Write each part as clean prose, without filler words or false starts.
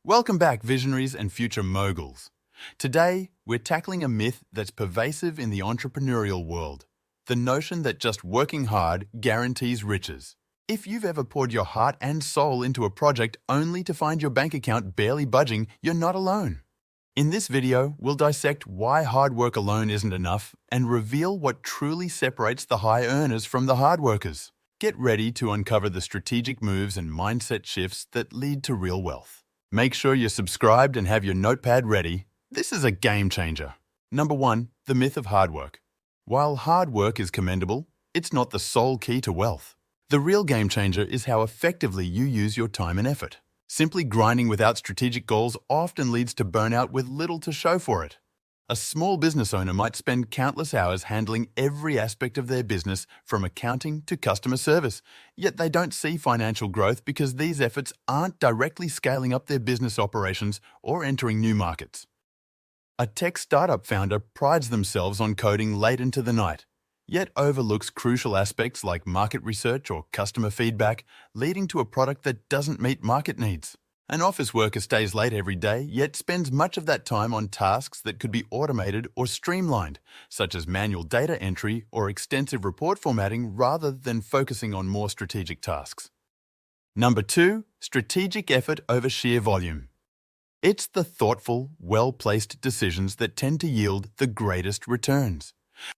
Welcome back, visionaries and future moguls. Today, we're tackling a myth that's pervasive in the entrepreneurial world, the notion that just working hard guarantees riches. If you've ever poured your heart and soul into a project only to find your bank account barely budging, you're not alone. In this video, we'll dissect why hard work alone isn't enough and reveal what truly separates the high earners from the hard workers. Get ready to uncover the strategic moves and mindset shifts that lead to real wealth. Make sure you're subscribed and have your notepad ready. This is a game changer. Number 1, the myth of hard work. While hard work is commendable, it's not the sole key to wealth. The real game changer is how effectively you use your time and effort. Simply grinding without strategic goals often leads to burnout with little to show for it. A small business owner might spend countless hours handling every aspect of their business from accounting to customer service, yet they don't see financial growth because these efforts aren't directly scaling up their business operations or entering new markets. A tech startup founder prides themselves on coding late into the night, yet overlooks crucial aspects like market research or customer feedback, leading to a product that doesn't meet market needs. An office worker stays late every day, yet spends much of that time on tasks that could be automated or streamlined, such as manual data entry or extensive report formatting, rather than focusing on more strategic tasks. Number 2, strategic effort over sheer volume. It's the thoughtful, well-placed decisions that tend to yield the greatest returns.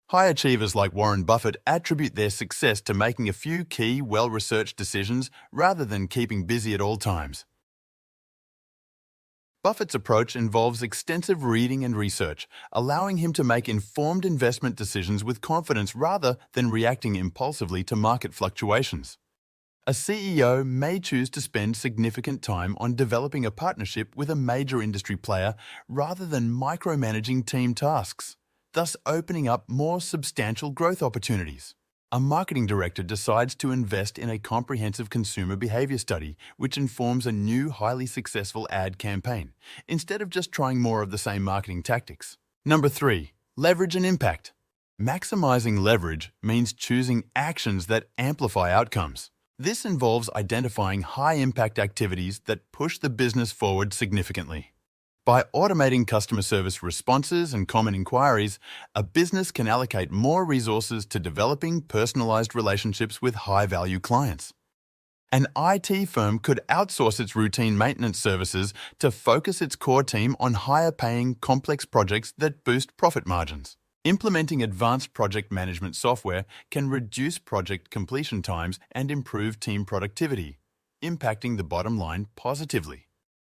High achievers like Warren Buffett attribute their success to making a few key, well-researched decisions rather than keeping busy at all times. Buffett's approach involves extensive reading and research, allowing him to make informed investment decisions with confidence rather than reacting impulsively to market fluctuations. A CEO may choose to spend significant time on developing a partnership with a major industry player rather than micromanaging team tasks, thus opening up more substantial growth opportunities. A marketing director decides to invest in a comprehensive consumer behavior study, which informs a new, highly successful ad campaign, instead of just trying more of the same marketing tactics. Number 3, leverage and impact. Maximizing leverage means choosing actions that amplify outcomes. This involves identifying high-impact activities that push the business forward significantly. By automating customer service responses and common inquiries, a business can allocate more resources to developing personalized relationships with high-value clients. An IT firm could outsource its routine maintenance services to focus its core team on higher-paying, complex projects that boost profit margins. Implementing advanced project management software can reduce project completion times and improve team productivity, impacting the bottom line positively.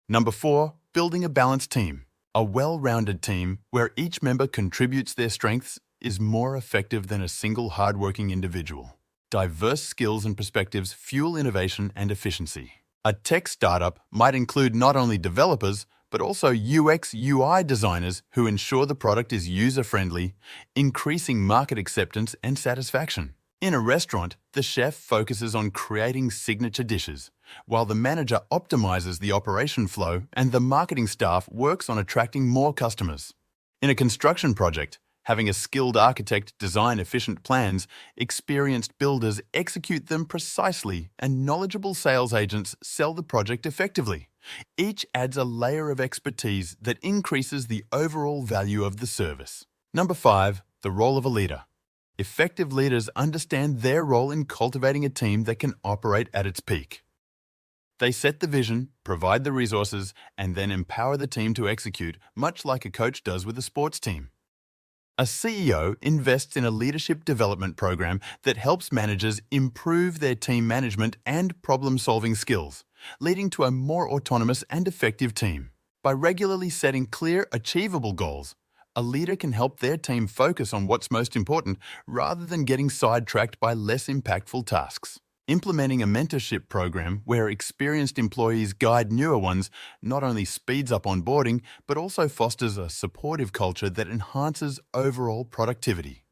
Number 4, building a balanced team. A well-rounded team where each member contributes their strengths is more effective than a single hard-working individual. Diverse skills and perspectives fuel innovation and efficiency. A tech startup might include not only developers, but also UX/UI designers who ensure the product is user-friendly, increasing market acceptance and satisfaction. In a restaurant, the chef focuses on creating signature dishes, while the manager optimizes the operation flow and the marketing staff works on attracting more customers. In a construction project, having a skilled architect design efficient plans, experienced builders execute them precisely, and knowledgeable sales agents sell the project effectively. Each adds a layer of expertise that increases the overall value of the service. Number 5, the role of a leader. Effective leaders understand their role in cultivating a team that can operate at its peak. They set the vision, provide the resources, and then empower the team to execute, much like a coach does with a sports team. A CEO invests in a leadership development program that helps managers improve their team management and problem-solving skills, leading to a more autonomous and effective team. By regularly setting clear, achievable goals, a leader can help their team focus on what's most important rather than getting sidetracked by less impactful tasks. Implementing a mentorship program where experienced employees guide newer ones not only speeds up onboarding, but also fosters a supportive culture that enhances overall productivity.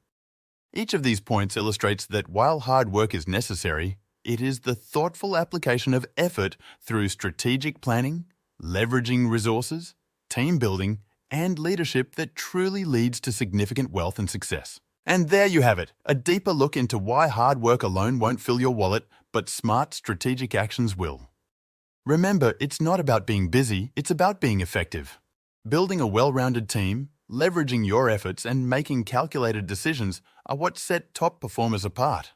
Each of these points illustrates that while hard work is necessary, it is the thoughtful application of effort through strategic planning, leveraging resources, team building, and leadership that truly leads to significant wealth and success. And there you have it, a deeper look into why hard work alone won't fill your wallet, but smart strategic actions will. Remember, it's not about being busy, it's about being effective. Building a well-rounded team, leveraging your efforts, and making calculated decisions are what set top performers apart.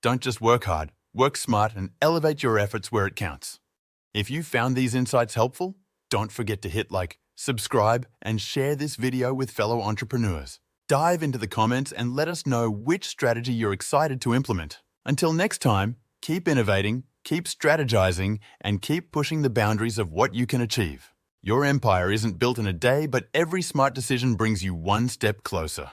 Don't just work hard, work smart and elevate your efforts where it counts. If you found these insights helpful, don't forget to hit like, subscribe, and share this video with fellow entrepreneurs. Dive into the comments and let us know which strategy you're excited to implement. Until next time, keep innovating, keep strategizing, and keep pushing the boundaries of what you can achieve. Your empire isn't built in a day, but every smart decision brings you one step closer.